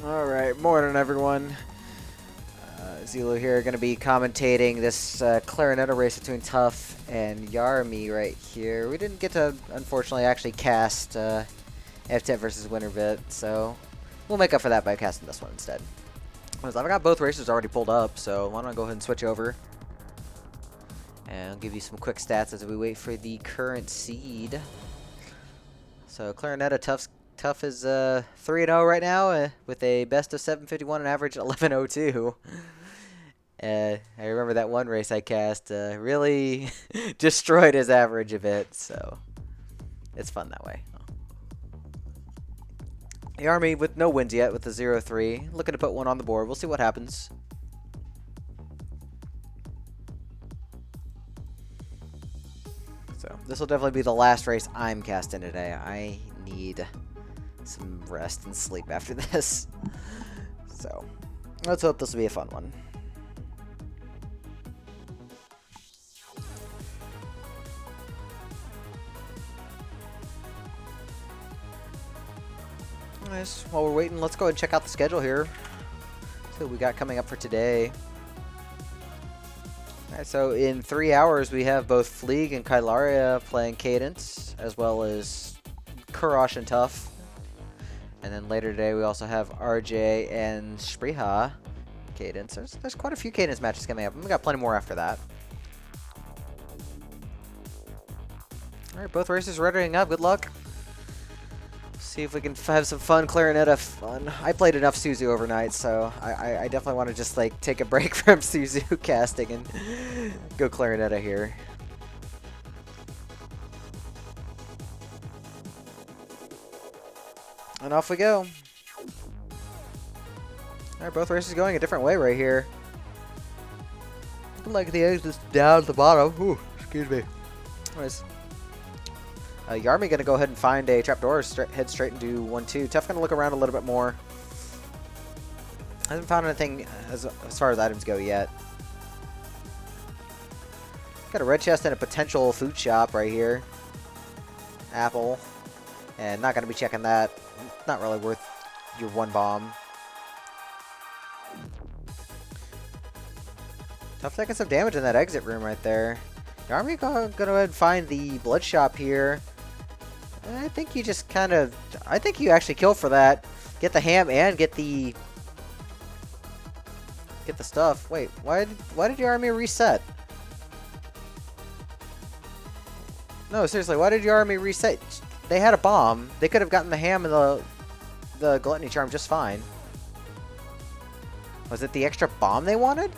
Alright, morning everyone. Zelo here, going to be commentating this Klarinetta race between Tuff and Yaramy right here. We didn't get to, unfortunately, actually cast F10 versus Winterbit, so we'll make up for that by casting this one instead. I've got both races already pulled up, so why don't I go ahead and switch over. And I'll give you some quick stats as we wait for the current seed. So Klarinetta Tuff is 3-0 right now with a best of 751 and average 1102. I remember that one race I cast really destroyed his average a bit, so it's fun that way. Yaramy with no wins yet with the 0-3, looking to put one on the board. We'll see what happens. So this will definitely be the last race I'm casting today. I need some rest and sleep after this. So let's hope this will be a fun one. Nice. While we're waiting, let's go ahead and check out the schedule here. See what we got coming up for today. Alright, so in 3 hours we have both Fleeg and Kylaria playing Cadence, as well as Kurash and Tuff. And then later today we also have RJ and Spriha Cadence. There's quite a few Cadence matches coming up, and we got plenty more after that. Alright, both races readying up. Good luck. See if we can have some fun Klarinetta fun. I played enough Suzu overnight, so I definitely want to just like take a break from Suzu casting and go Klarinetta here. And off we go. Alright, both races going a different way right here. Looking like the eggs is down at the bottom. Ooh, excuse me. Anyways. Yaramy going to go ahead and find a trapdoor, head straight into 1-2. Tuff going to look around a little bit more. Hasn't found anything as far as items go yet. Got a red chest and a potential food shop right here. Apple. And not going to be checking that. Not really worth your one bomb. Tuff taking some damage in that exit room right there. Yaramy going to go ahead and find the blood shop here. I think you just kind of... I think you actually kill for that. Get the ham and get the stuff. Wait, why did Yaramy reset? No, seriously, why did Yaramy reset? They had a bomb. They could have gotten the ham and the gluttony charm just fine. Was it the extra bomb they wanted?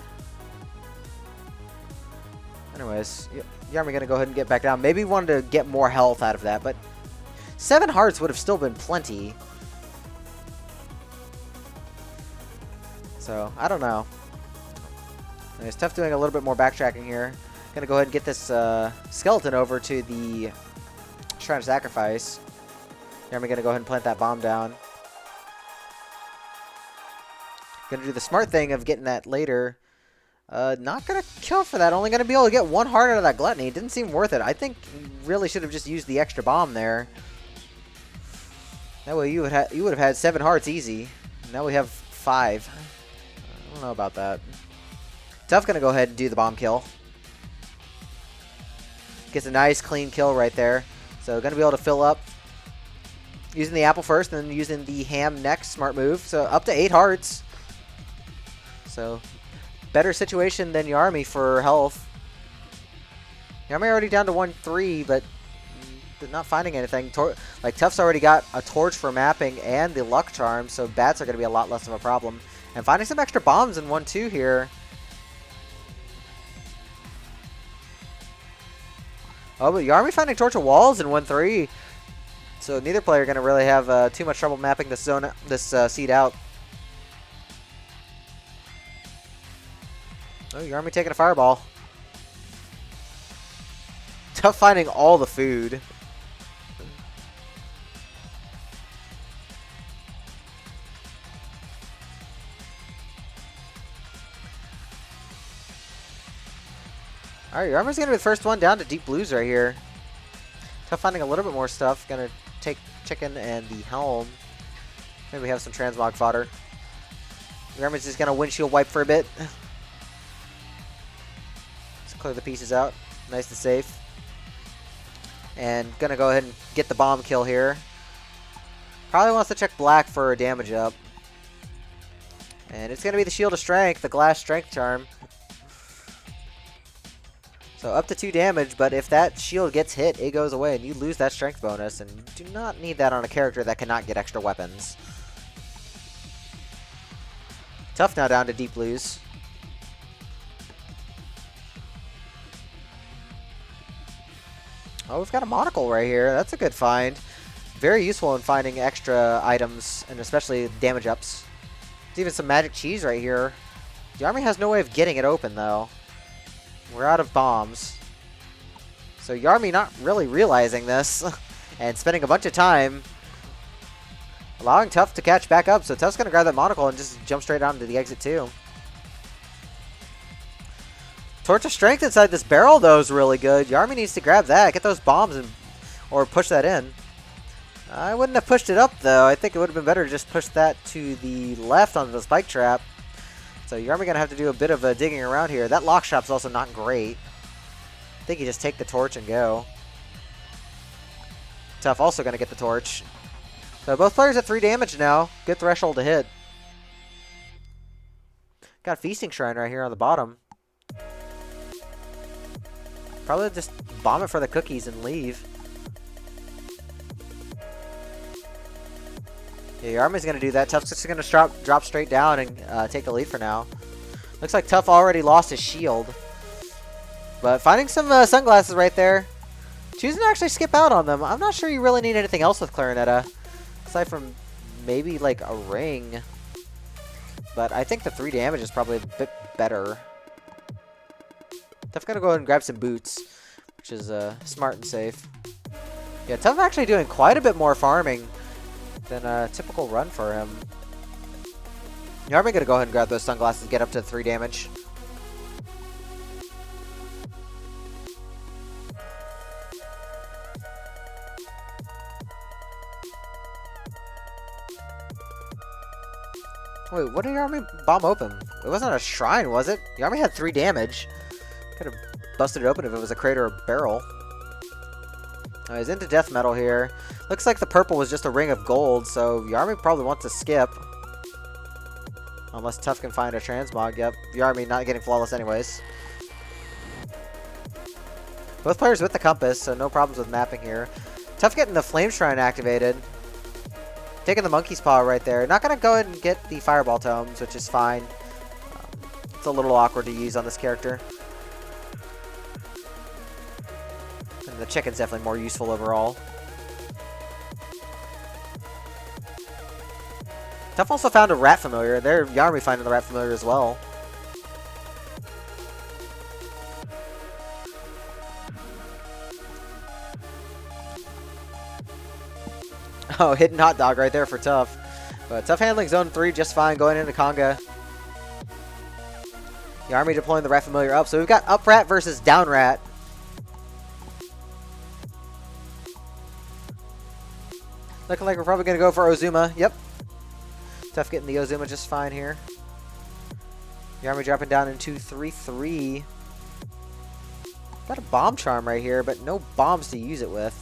Anyways, Yaramy gonna go ahead and get back down. Maybe wanted to get more health out of that, but 7 hearts would have still been plenty. So, I don't know. It's tough doing a little bit more backtracking here. Gonna go ahead and get this skeleton over to the Shrine of Sacrifice. Yaramy gonna go ahead and plant that bomb down. Gonna do the smart thing of getting that later. Not gonna kill for that. Only gonna be able to get 1 heart out of that gluttony. Didn't seem worth it. I think really should have just used the extra bomb there. That way you would have had 7 hearts easy. Now we have 5. I don't know about that. Tuff gonna go ahead and do the bomb kill. Gets a nice clean kill right there. So gonna be able to fill up using the apple first, and then using the ham next. Smart move. So up to 8 hearts. So better situation than Yaramy for health. Yaramy already down to 1-3, but not finding anything. Like Tuff's already got a torch for mapping and the luck charm, so bats are going to be a lot less of a problem. And finding some extra bombs in 1-2 here. Oh, but Yaramy finding torch of walls in 1-3. So neither player going to really have too much trouble mapping this zone, this seed out. Oh, Yaramy taking a fireball. Tuff finding all the food. Alright, Yaramy's going to be the first one down to deep blues right here. Tuff finding a little bit more stuff. Going to take chicken and the helm. Maybe we have some transmog fodder. Yaramy's just gonna windshield wipe for a bit. Let's clear the pieces out. Nice and safe. And gonna go ahead and get the bomb kill here. Probably wants to check black for a damage up. And it's gonna be the Shield of Strength, the Glass Strength Charm. So up to 2 damage, but if that shield gets hit, it goes away and you lose that strength bonus, and you do not need that on a character that cannot get extra weapons. Tuff now down to deep lose. Oh, we've got a monocle right here. That's a good find. Very useful in finding extra items, and especially damage ups. There's even some magic cheese right here. The army has no way of getting it open, though. We're out of bombs. So Yaramy not really realizing this and spending a bunch of time allowing Tuff to catch back up. So Tuff's going to grab that monocle and just jump straight out into the exit too. Torch of Strength inside this barrel though is really good. Yaramy needs to grab that, get those bombs, and or push that in. I wouldn't have pushed it up though. I think it would have been better to just push that to the left on the spike trap. So Yaramy gonna have to do a bit of digging around here. That lock shop's also not great. I think you just take the torch and go. Tuff also gonna get the torch. So both players at 3 damage now. Good threshold to hit. Got a Feasting Shrine right here on the bottom. Probably just bomb it for the cookies and leave. Yeah, Yaramy's going to do that. Tuff's just going to drop straight down and take the lead for now. Looks like Tuff already lost his shield. But finding some sunglasses right there. Choosing to actually skip out on them. I'm not sure you really need anything else with Klarinetta. Aside from maybe like a ring. But I think the 3 damage is probably a bit better. Tuff's going to go ahead and grab some boots. Which is smart and safe. Yeah, Tuff actually doing quite a bit more farming than a typical run for him. Yaramy gonna go ahead and grab those sunglasses and get up to 3 damage. Wait, what did Yaramy bomb open? It wasn't a shrine, was it? Yaramy had 3 damage. Could have busted it open if it was a crate or a barrel. He's into death metal here. Looks like the purple was just a ring of gold, so Yaramy probably wants to skip. Unless Tuff can find a transmog. Yep, Yaramy not getting flawless anyways. Both players with the compass, so no problems with mapping here. Tuff getting the flame shrine activated. Taking the monkey's paw right there. Not going to go ahead and get the fireball tomes, which is fine. It's a little awkward to use on this character. The chicken's definitely more useful overall. Tuff also found a rat familiar. There, Yaramy finding the rat familiar as well. Oh, hidden hot dog right there for Tuff. But Tuff handling zone 3 just fine, going into Conga. Yaramy deploying the rat familiar up. So we've got up rat versus down rat. Looking like we're probably going to go for Ozuma. Yep. Tuff getting the Ozuma just fine here. Yaramy dropping down into 3-3. Got a bomb charm right here, but no bombs to use it with.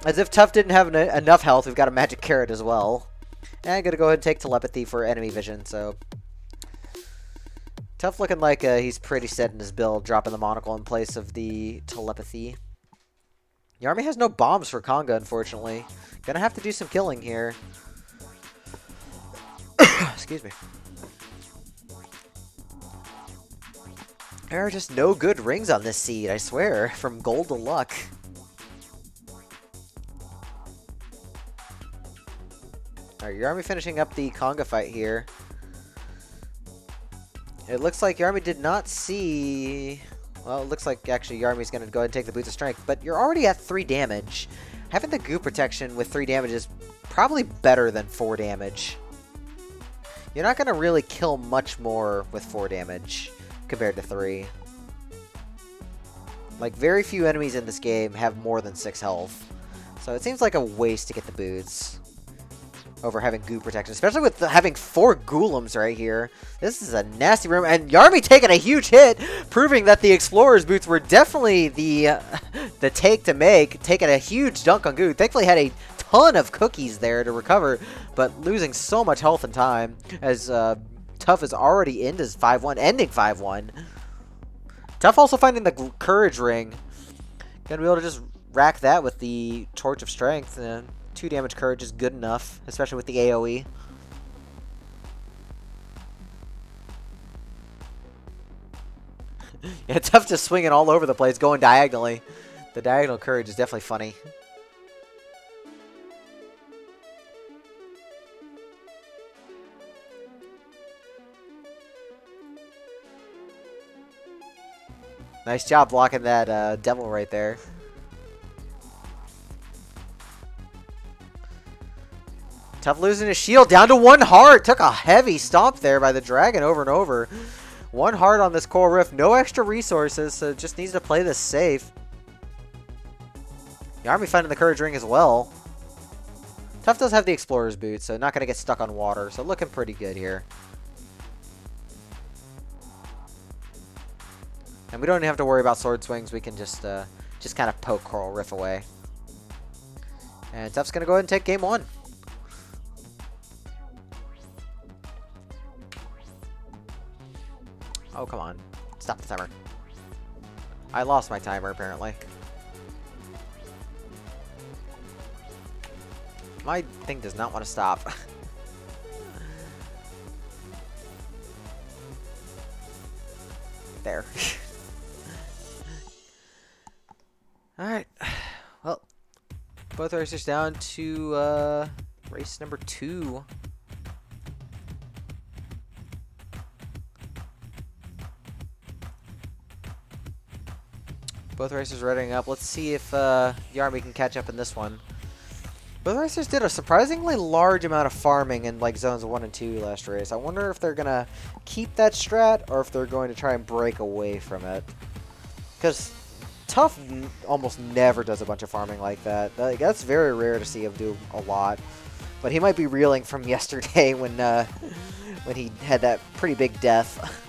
As if Tuff didn't have enough health, we've got a magic carrot as well. And I'm going to go ahead and take telepathy for enemy vision, so... Tuff looking like he's pretty set in his build, dropping the monocle in place of the telepathy. Yaramy has no bombs for Conga, unfortunately. Gonna have to do some killing here. Excuse me. There are just no good rings on this seed, I swear. From gold to luck. Alright, Yaramy finishing up the Conga fight here. It looks like Yaramy did not see... Well, it looks like actually Yaramy's going to go ahead and take the Boots of Strength, but you're already at 3 damage. Having the goo protection with 3 damage is probably better than 4 damage. You're not going to really kill much more with 4 damage compared to 3. Like, very few enemies in this game have more than 6 health. So it seems like a waste to get the boots over having goo protection, especially with having 4 Ghoulems right here. This is a nasty room, and Yaramy taking a huge hit, proving that the Explorer's boots were definitely the take to make, taking a huge dunk on goo. Thankfully had a ton of cookies there to recover, but losing so much health and time, as Tuff is already into his 5-1, ending 5-1. Tuff also finding the Courage Ring. Gonna be able to just rack that with the Torch of Strength, and 2 damage Courage is good enough, especially with the AoE. Yeah, Tuff just swinging all over the place, going diagonally. The diagonal Courage is definitely funny. Nice job blocking that devil right there. Tuff losing his shield down to 1 heart. Took a heavy stomp there by the dragon over and over. 1 heart on this Coral Rift. No extra resources, so just needs to play this safe. Yaramy finding the Courage Ring as well. Tuff does have the Explorer's Boots, so not going to get stuck on water. So looking pretty good here. And we don't even have to worry about sword swings. We can just kind of poke Coral Rift away. And Tuff's going to go ahead and take game 1. Oh, come on. Stop the timer. I lost my timer, apparently. My thing does not want to stop. There. Alright. Well, both racers down to race number 2. Both racers readying up. Let's see if Yaramy can catch up in this one. Both racers did a surprisingly large amount of farming in like zones 1 and 2 last race. I wonder if they're gonna keep that strat or if they're going to try and break away from it. Because Tuff almost never does a bunch of farming like that. That's very rare to see him do a lot. But he might be reeling from yesterday when he had that pretty big death.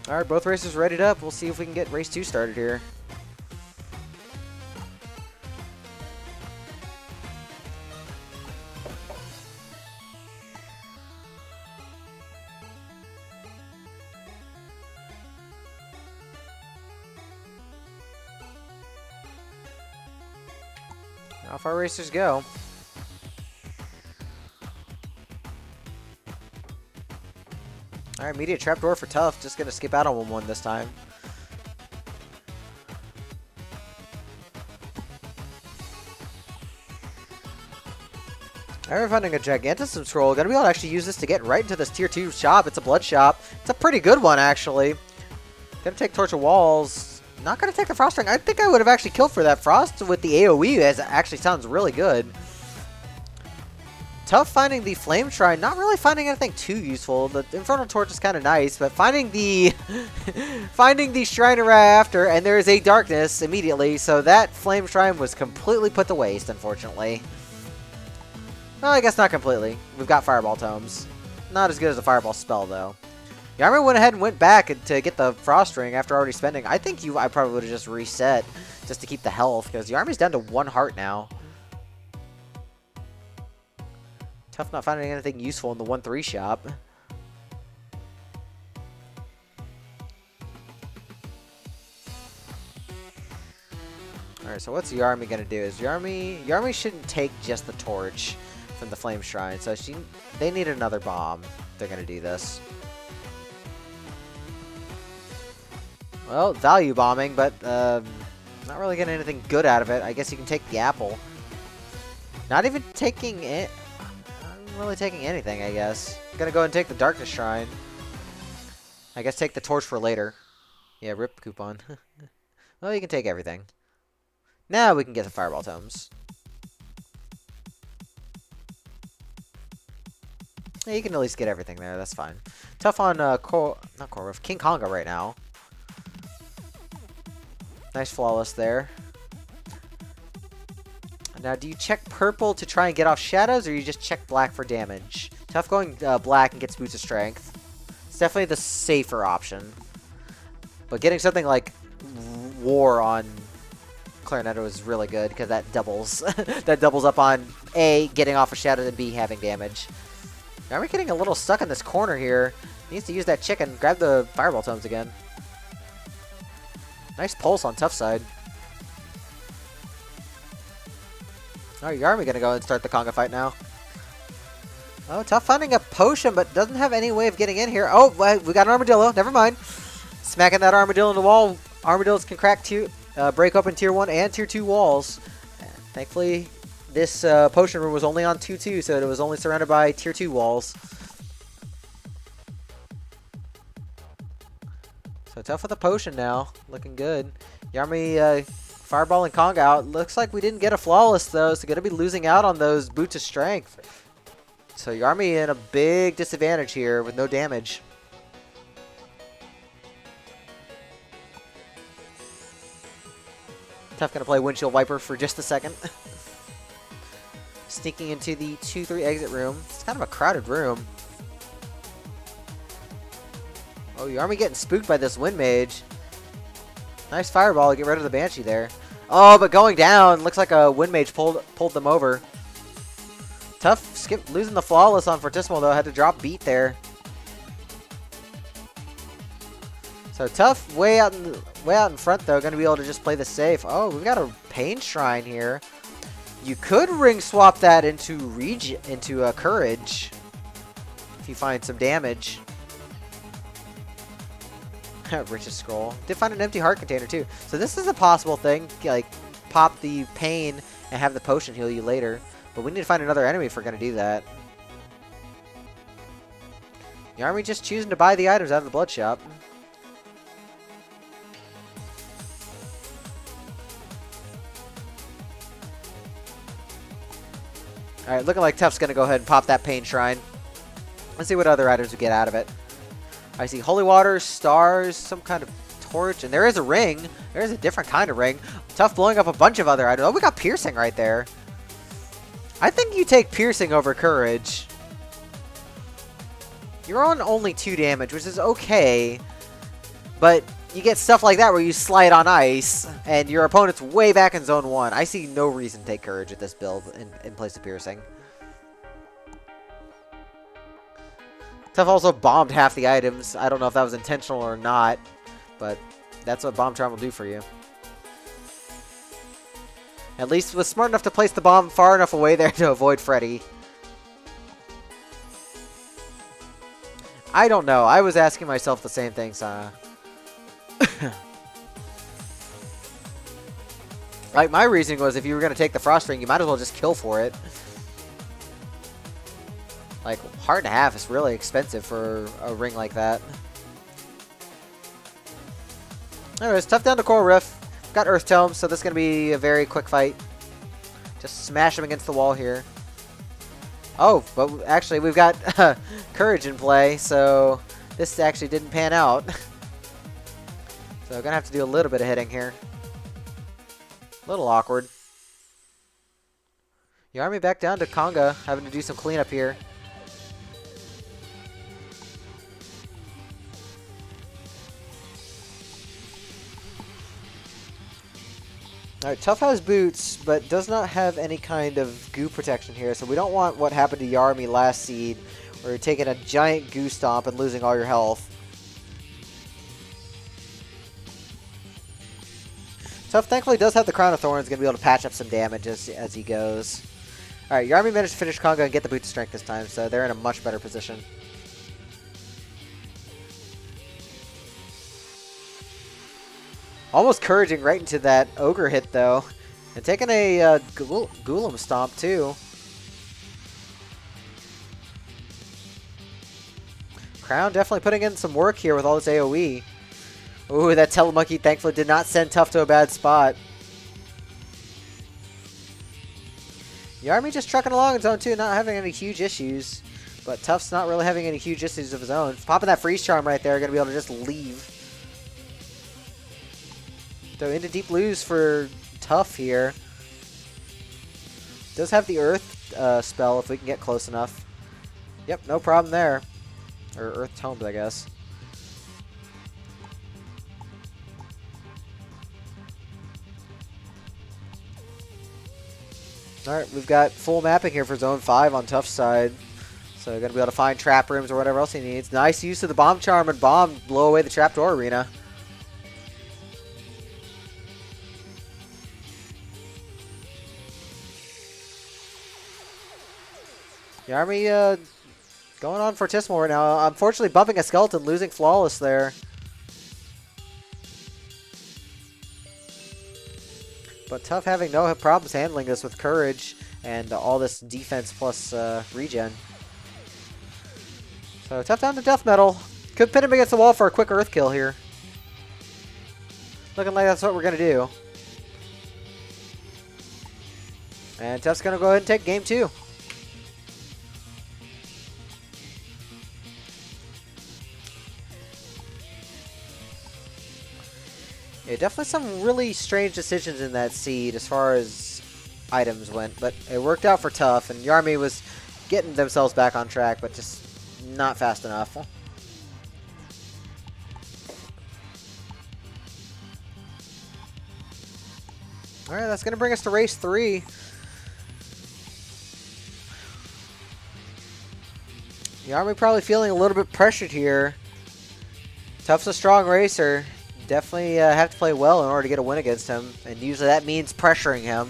Alright, both races readied up. We'll see if we can get race 2 started here. Off our racers go. Alright, immediate trapdoor for Tuff. Just gonna skip out on 1-1 this time. Alright, we're finding a Gigantism Scroll. Gonna be able to actually use this to get right into this tier 2 shop. It's a blood shop. It's a pretty good one, actually. Gonna take Torch of Walls. Not gonna take the Frost Ring. I think I would have actually killed for that Frost with the AoE, as it actually sounds really good. Tuff finding the Flame Shrine, not really finding anything too useful. The Infernal Torch is kind of nice, but finding the finding the Shrine right after, and there is a Darkness immediately, so that Flame Shrine was completely put to waste, unfortunately. Well, I guess not completely. We've got Fireball Tomes. Not as good as a Fireball spell, though. Yaramy went ahead and went back to get the Frost Ring after already spending. I think I probably would have just reset just to keep the health, because Yaramy's down to 1 heart now. Tuff not finding anything useful in the 1-3 shop. Alright, so what's Yaramy gonna do? Is Yaramy shouldn't take just the torch from the Flame Shrine, so they need another bomb. They're gonna do this. Well, value bombing, but not really getting anything good out of it. I guess you can take the apple. Not even taking it. Really taking anything, I guess. Gonna go and take the Darkness Shrine. I guess take the torch for later. Yeah, rip coupon. Well, you can take everything. Now we can get the Fireball Tomes. Yeah, you can at least get everything there. That's fine. Tuff on King Konga right now. Nice flawless there. Now, do you check purple to try and get off shadows, or you just check black for damage? Tough going black and gets boots of strength. It's definitely the safer option. But getting something like War on Klarinetta is really good, because that doubles. That doubles up on A, getting off a shadow, and B, having damage. Now we're getting a little stuck in this corner here. Needs to use that chicken. Grab the fireball tomes again. Nice pulse on Tuff's side. Oh, Yaramy gonna go and start the conga fight now. Oh, Tuff finding a potion, but doesn't have any way of getting in here. Oh, we got an armadillo. Never mind. Smacking that armadillo in the wall. Armadillos can crack break open tier 1 and tier 2 walls. Thankfully, this potion room was only on 2-2, so it was only surrounded by tier 2 walls. So Tuff with a potion now. Looking good. Yaramy fireball and conga out. Looks like we didn't get a flawless, though, so going to be losing out on those boots of strength. So Yaramy in a big disadvantage here with no damage. Tuff going to play windshield wiper for just a second. Sneaking into the 2-3 exit room. It's kind of a crowded room. Oh, Yaramy getting spooked by this wind mage. Nice fireball to get rid of the banshee there. Oh, but going down. Looks like a wind mage pulled them over. Tuff losing the flawless on Fortissimo, though. Had to drop beat there. So Tuff way out in front, though. Going to be able to just play this safe. Oh, we've got a pain shrine here. You could ring swap that into courage if you find some damage. Richest scroll. Did find an empty heart container too. So this is a possible thing. Like, pop the pain and have the potion heal you later. But we need to find another enemy if we're going to do that. Yaramy just choosing to buy the items out of the blood shop. Alright, looking like Tuff's going to go ahead and pop that pain shrine. Let's see what other items we get out of it. I see holy water, stars, some kind of torch, and there is a ring. There is a different kind of ring. Tuff blowing up a bunch of other items. Oh, we got piercing right there. I think you take piercing over courage. You're on only 2 damage, which is okay. But you get stuff like that where you slide on ice, and your opponent's way back in zone 1. I see no reason to take courage at this build in place of piercing. Tuff also bombed half the items. I don't know if that was intentional or not, but that's what Bomb Charm will do for you. At least was smart enough to place the bomb far enough away there to avoid Freddy. I don't know. I was asking myself the same thing, Sana. Like, my reasoning was if you were going to take the Frost Ring, you might as well just kill for it. Like, heart and a half is really expensive for a ring like that. Anyways, Tuff down to Coral Rift. Got Earth Tome, so this is going to be a very quick fight. Just smash him against the wall here. Oh, but actually we've got Courage in play, so this actually didn't pan out. So I'm going to have to do a little bit of hitting here. A little awkward. Yaramy back down to conga, having to do some cleanup here. Alright, Tuff has boots, but does not have any kind of goo protection here, so we don't want what happened to Yaramy last seed, where you're taking a giant goo stomp and losing all your health. Tuff thankfully does have the Crown of Thorns, going to be able to patch up some damage as he goes. Alright, Yaramy managed to finish conga and get the boots of strength this time, so they're in a much better position. Almost couraging right into that ogre hit, though. And taking a Golem stomp, too. Crown definitely putting in some work here with all this AoE. Ooh, that Telemonkey thankfully did not send Tuff to a bad spot. Yaramy just trucking along in zone 2, not having any huge issues. But Tuff's not really having any huge issues of his own. Popping that freeze charm right there, going to be able to just leave. So into deep lose for Tuff here. Does have the Earth spell if we can get close enough. Yep, no problem there. Or Earth Tomes, I guess. Alright, we've got full mapping here for Zone 5 on Tuff's side. So we're going to be able to find trap rooms or whatever else he needs. Nice use of the bomb charm and bomb blow away the trapdoor arena. Yaramy going on fortissimo right now. Unfortunately bumping a skeleton, losing flawless there. But Tuff having no problems handling this with courage and all this defense plus regen. So Tuff down to death metal. Could pin him against the wall for a quick earth kill here. Looking like that's what we're going to do. And Tuff's going to go ahead and take game 2. Yeah, definitely some really strange decisions in that seed as far as items went, but it worked out for Tuff, and Yaramy was getting themselves back on track, but just not fast enough. Alright, that's going to bring us to race 3. Yaramy probably feeling a little bit pressured here. Tuff's a strong racer. Definitely have to play well in order to get a win against him, and usually that means pressuring him.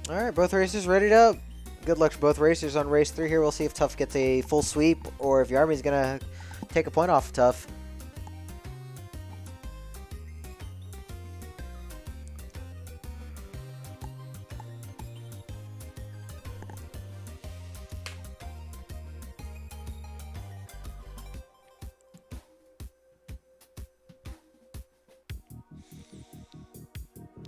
Alright, both racers readied up. Good luck to both racers on race 3 here. We'll see if Tuff gets a full sweep or if Yaramy's going to take a point off of Tuff.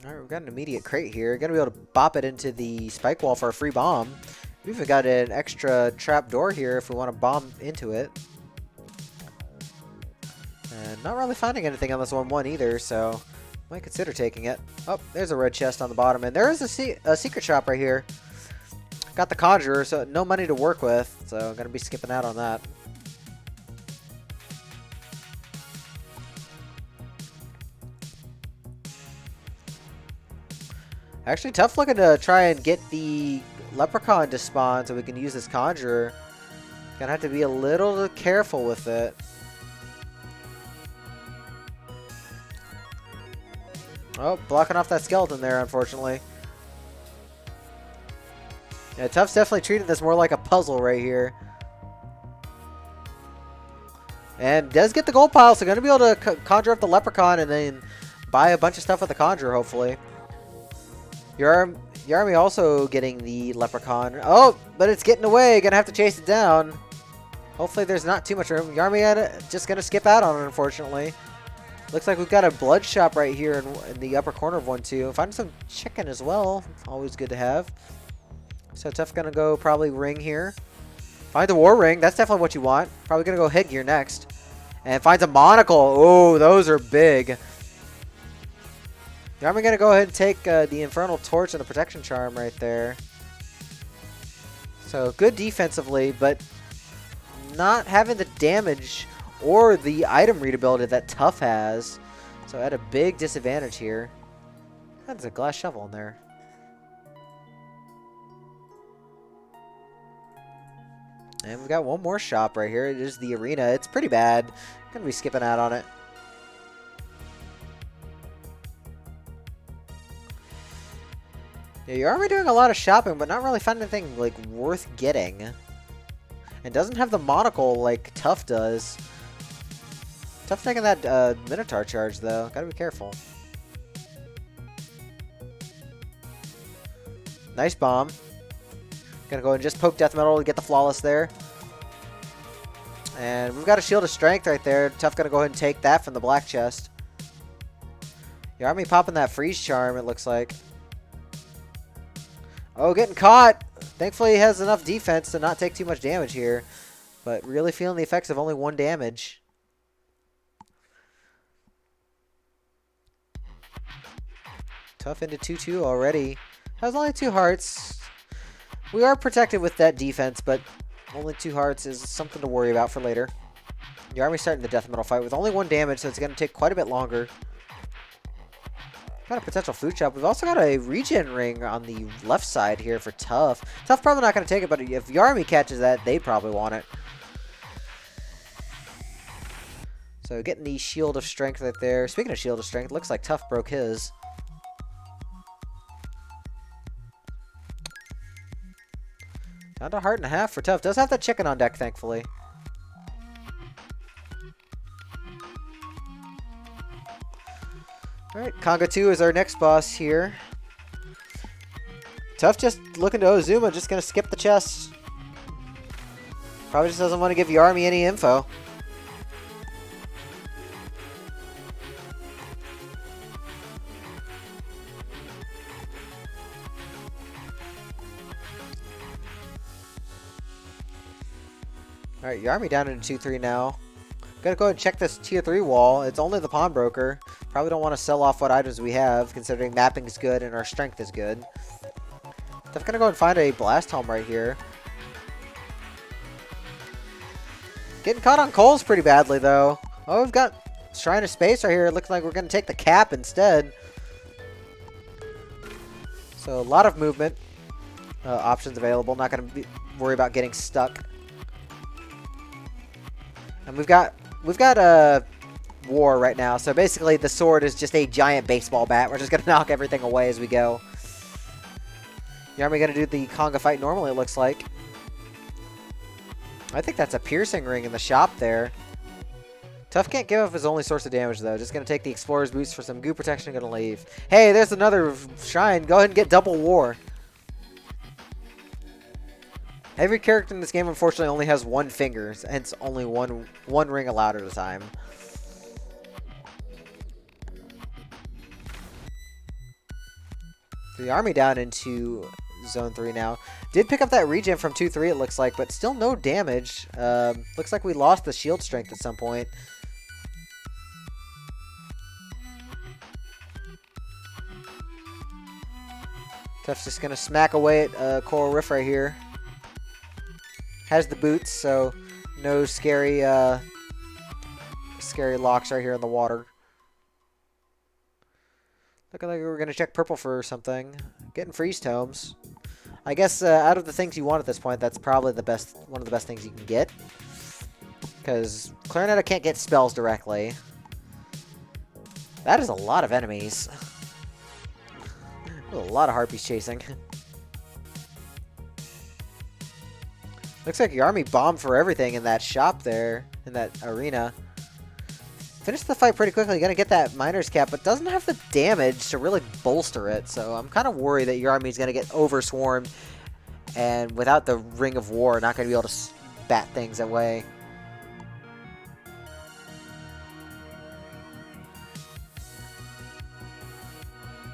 Alright, we've got an immediate crate here. Gonna be able to bop it into the spike wall for a free bomb. We've even got an extra trap door here if we want to bomb into it. And not really finding anything on this 1-1 either, so might consider taking it. Oh, there's a red chest on the bottom, and there is a secret shop right here. Got the Conjurer, so no money to work with, so I'm gonna be skipping out on that. Actually, Tuff looking to try and get the Leprechaun to spawn so we can use this Conjurer. Gonna have to be a little careful with it. Oh, blocking off that skeleton there, unfortunately. Yeah, Tuff's definitely treating this more like a puzzle right here. And does get the gold pile, so going to be able to conjure up the Leprechaun and then buy a bunch of stuff with the Conjurer, hopefully. Yaramy also getting the Leprechaun. Oh, but it's getting away. Going to have to chase it down. Hopefully there's not too much room. Yaramy just going to skip out on it, unfortunately. Looks like we've got a blood shop right here in the upper corner of 1-2. Find some chicken as well. Always good to have. So Tuff going to go probably ring here. Find the war ring. That's definitely what you want. Probably going to go headgear next. And finds a monocle. Oh, those are big. Now I'm going to go ahead and take the Infernal Torch and the Protection Charm right there. So good defensively, but not having the damage or the item readability that Tuff has. So at a big disadvantage here. That's a glass shovel in there. And we've got one more shop right here. It is the arena. It's pretty bad. I'm going to be skipping out on it. Yeah, you're already doing a lot of shopping, but not really finding anything like worth getting. And doesn't have the monocle like Tuff does. Tuff taking that Minotaur charge though. Gotta be careful. Nice bomb. Gonna go and just poke Death Metal to get the flawless there. And we've got a Shield of Strength right there. Tuff gonna go ahead and take that from the black chest. Yaramy popping that freeze charm, it looks like. Oh, getting caught! Thankfully he has enough defense to not take too much damage here. But really feeling the effects of only 1 damage. Tuff into 2-2 already. Has only 2 hearts. We are protected with that defense, but only 2 hearts is something to worry about for later. Yaramy's starting the death metal fight with only 1 damage, so it's going to take quite a bit longer. Got a potential food shop. We've also got a regen ring on the left side here for Tuff. Tuff probably not going to take it, but if Yaramy catches that, they'd probably want it. So getting the Shield of Strength right there. Speaking of Shield of Strength, looks like Tuff broke his. Down to a heart and a half for Tuff. Does have that chicken on deck, thankfully. Alright, CoNDOR XII is our next boss here. Tuff just looking to Ozuma, just gonna skip the chest. Probably just doesn't want to give Yaramy any info. Alright, Yaramy down into 2-3 now. Gonna go ahead and check this tier 3 wall. It's only the pawnbroker. Probably don't want to sell off what items we have, considering mapping is good and our strength is good. I'm gonna go and find a blast helm right here. Getting caught on coals pretty badly though. Oh, we've got Shrine of Space right here. It looks like we're gonna take the cap instead. So a lot of movement options available. Not gonna worry about getting stuck. And we've got a war right now, so basically the sword is just a giant baseball bat. We're just gonna knock everything away as we go. Yaramy gonna do the conga fight normally, it looks like. I think that's a piercing ring in the shop there. Tuff can't give up his only source of damage though. Just gonna take the explorer's boots for some goo protection. Gonna leave. Hey, there's another shrine. Go ahead and get double war. Every character in this game, unfortunately, only has 1 finger, hence only one ring allowed at a time. The army down into Zone 3 now. Did pick up that regen from 2-3, it looks like, but still no damage. Looks like we lost the shield strength at some point. Tuff's just going to smack away at Coral Riff right here. Has the boots, so no scary scary locks right here in the water. Looking like we're going to check purple for something. Getting freeze tomes. I guess out of the things you want at this point, that's probably the best, one of the best things you can get. Because Klarinetta can't get spells directly. That is a lot of enemies. A lot of harpies chasing. Looks like Yaramy bombed for everything in that shop there, in that arena. Finished the fight pretty quickly, gonna get that miner's cap, but doesn't have the damage to really bolster it, so I'm kind of worried that Yaramy's gonna get over-swarmed, and without the Ring of War, not gonna be able to bat things away.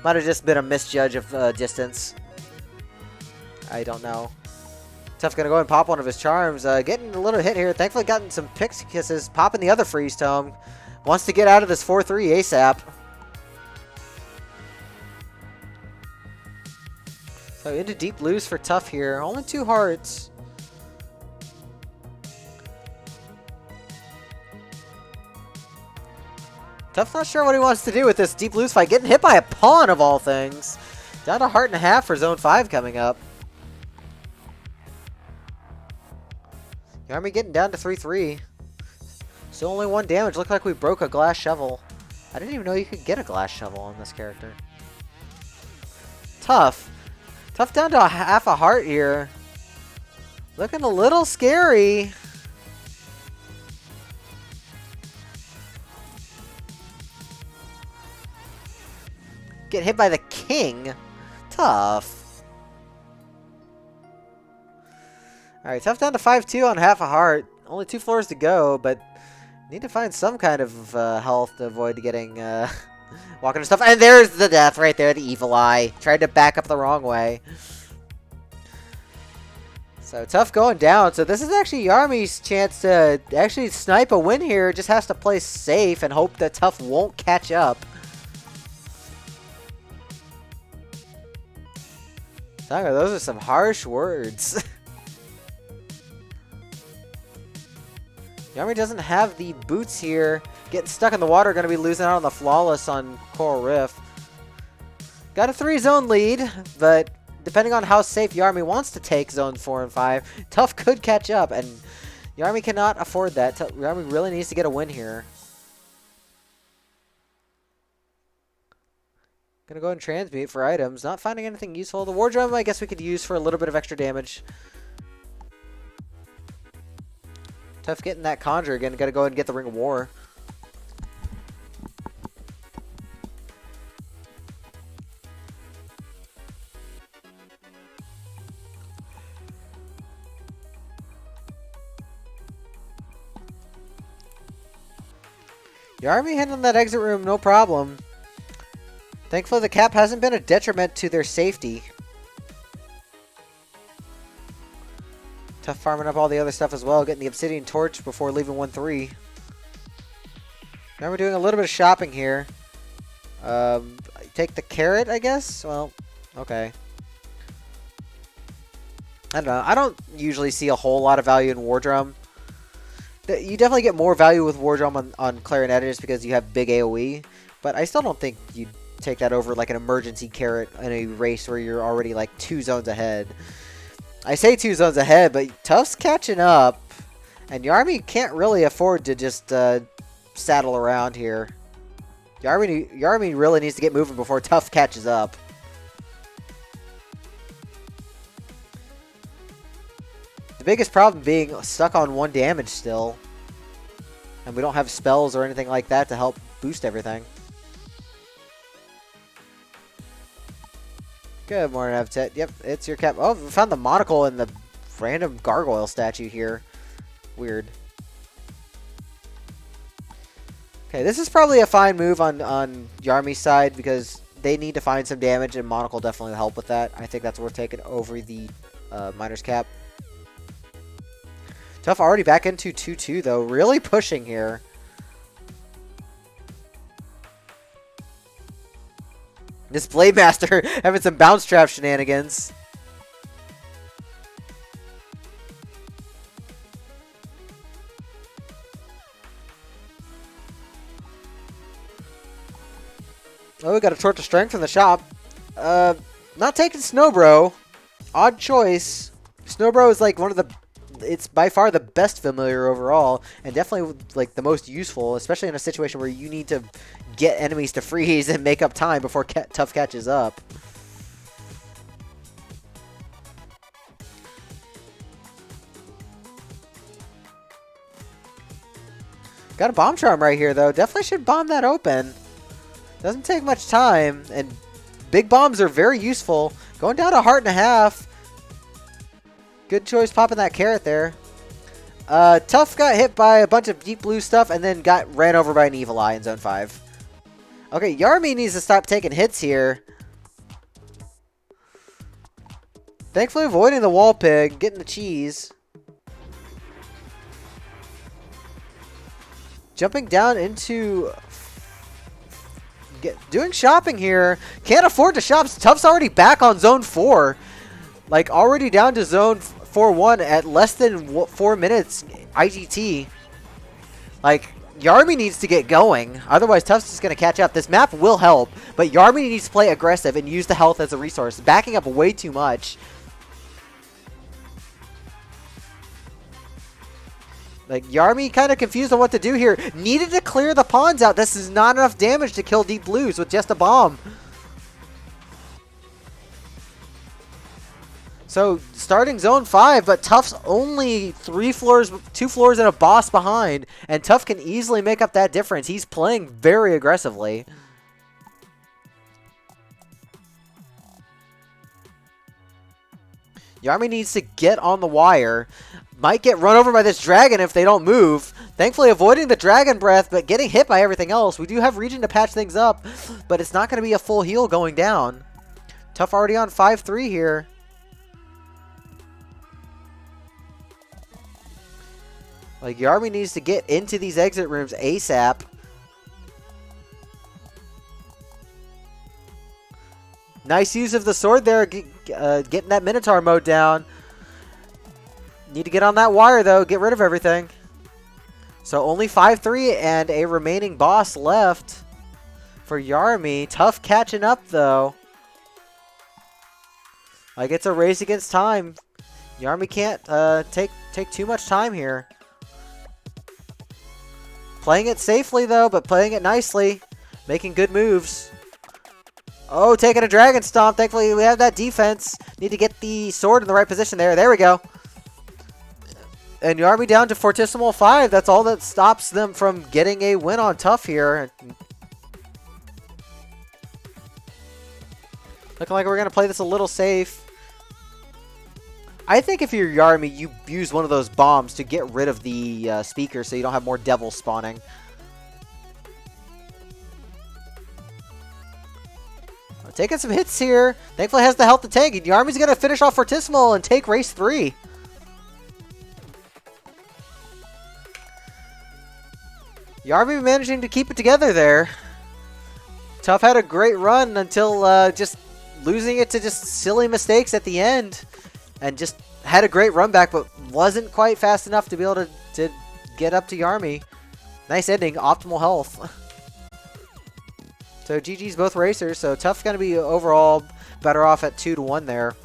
Might have just been a misjudge of distance. I don't know. Tuff's gonna go and pop one of his charms. Getting a little hit here. Thankfully gotten some pix kisses. Popping the other freeze tome. Wants to get out of this 4-3 ASAP. So into deep lose for Tuff here. Only 2 hearts. Tuff's not sure what he wants to do with this deep lose fight. Getting hit by a pawn of all things. Down to a heart and a half for Zone 5 coming up. Yaramy getting down to 3-3. Still only 1 damage. Looked like we broke a glass shovel. I didn't even know you could get a glass shovel on this character. Tuff. Tuff down to half a heart here. Looking a little scary. Get hit by the king. Tuff. Alright, Tuff down to 5-2 on half a heart. Only 2 floors to go, but need to find some kind of health to avoid getting walking into stuff. And there's the death right there, the evil eye. Tried to back up the wrong way. So Tough going down. So this is actually Yaramy's chance to actually snipe a win here. Just has to play safe and hope that Tough won't catch up. Sanga, those are some harsh words. Yaramy doesn't have the boots here. Getting stuck in the water, going to be losing out on the flawless on Coral Rift. Got a 3-zone lead, but depending on how safe Yaramy wants to take zones 4 and 5, Tough could catch up, and Yaramy cannot afford that. Yaramy really needs to get a win here. Gonna go and transmute for items. Not finding anything useful. The War Drum, I guess we could use for a little bit of extra damage. Tough getting that Conjure again. Gotta go ahead and get the Ring of War. Yaramy handling that exit room, no problem. Thankfully, the cap hasn't been a detriment to their safety. Tough farming up all the other stuff as well, getting the Obsidian Torch before leaving 1-3. Now we're doing a little bit of shopping here. Take the carrot, I guess? Well, okay. I don't know. I don't usually see a whole lot of value in War Drum. You definitely get more value with War Drum on Klarinetta just because you have big AoE. But I still don't think you'd take that over like an emergency carrot in a race where you're already like 2 zones ahead. I say 2 zones ahead, but Tough's catching up. And Yaramy can't really afford to just saddle around here. Yaramy really needs to get moving before Tough catches up. The biggest problem being stuck on 1 damage still. And we don't have spells or anything like that to help boost everything. Good morning, Avtet. Yep, it's your cap. Oh, we found the monocle in the random gargoyle statue here. Weird. Okay, this is probably a fine move on Yaramy's side because they need to find some damage, and monocle definitely will help with that. I think that's worth taking over the miner's cap. Tough already back into 2-2 though. Really pushing here. This Blade Master having some bounce trap shenanigans. Oh, we got a Torch of Strength from the shop. Not taking Snowbro. Odd choice. Snowbro is like one of the... It's by far the best familiar overall, and definitely like the most useful, especially in a situation where you need to get enemies to freeze and make up time before Tough catches up. Got a Bomb Charm right here, though. Definitely should bomb that open. Doesn't take much time, and big bombs are very useful. Going down a heart and a half. Good choice popping that carrot there. Tough got hit by a bunch of deep blue stuff and then got ran over by an evil eye in zone 5. Okay, Yaramy needs to stop taking hits here. Thankfully avoiding the wall pig, getting the cheese. Jumping down into... doing shopping here. Can't afford to shop. Tough's already back on zone 4. Like, already down to zone 4-1 at less than 4 minutes IGT. Like, Yaramy needs to get going. Otherwise, Tough's just going to catch up. This map will help, but Yaramy needs to play aggressive and use the health as a resource. Backing up way too much. Like, Yaramy kind of confused on what to do here. Needed to clear the pawns out. This is not enough damage to kill deep blues with just a bomb. So, starting zone 5, but Tough's only 2 floors and a boss behind, and Tough can easily make up that difference. He's playing very aggressively. Yaramy needs to get on the wire, might get run over by this dragon if they don't move. Thankfully avoiding the dragon breath, but getting hit by everything else. We do have regen to patch things up, but it's not going to be a full heal going down. Tuff already on 5-3 here. Like, Yaramy needs to get into these exit rooms ASAP. Nice use of the sword there, getting that Minotaur mode down. Need to get on that wire, though. Get rid of everything. So only 5-3 and a remaining boss left for Yaramy. Tough catching up, though. Like, it's a race against time. Yaramy can't take too much time here. Playing it safely, though, but playing it nicely. Making good moves. Oh, taking a Dragon Stomp. Thankfully, we have that defense. Need to get the sword in the right position there. There we go. And Yaramy down to Fortissimo 5. That's all that stops them from getting a win on Tuff here. Looking like we're going to play this a little safe. I think if you're Yaramy, you use one of those bombs to get rid of the speaker so you don't have more devils spawning. Taking some hits here. Thankfully has the health to tank. And Yaramy's going to finish off Fortissimo and take race 3. Yaramy managing to keep it together there. Tuff had a great run until just losing it to just silly mistakes at the end. And just had a great run back, but wasn't quite fast enough to be able to get up to Yaramy. Nice ending. Optimal health. So GG's both racers. So Tuff's going to be overall better off at 2-1 there.